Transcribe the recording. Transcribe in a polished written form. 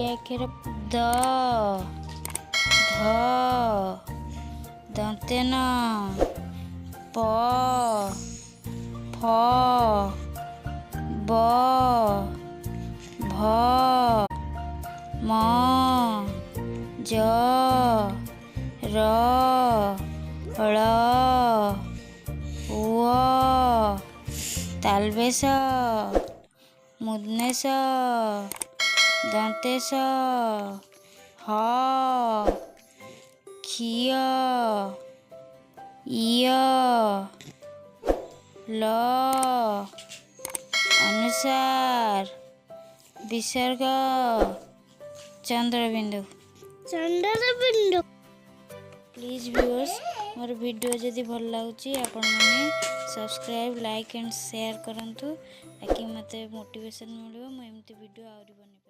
अक्षर द ध दंते न प फ ब भ म ज र ळ व तालबेश मुदनेश दंतेश ह खिय इय ल अनुसार विसर्ग चंद्रबिंदु। प्लीज व्यूअर्स मोर वीडियो जदि भल लगुच आपण मैंने सब्सक्राइब लाइक एंड शेयर करंतु ताकि मते मोटिवेशन मिलियो मैं एमती वीडियो आउरी बने।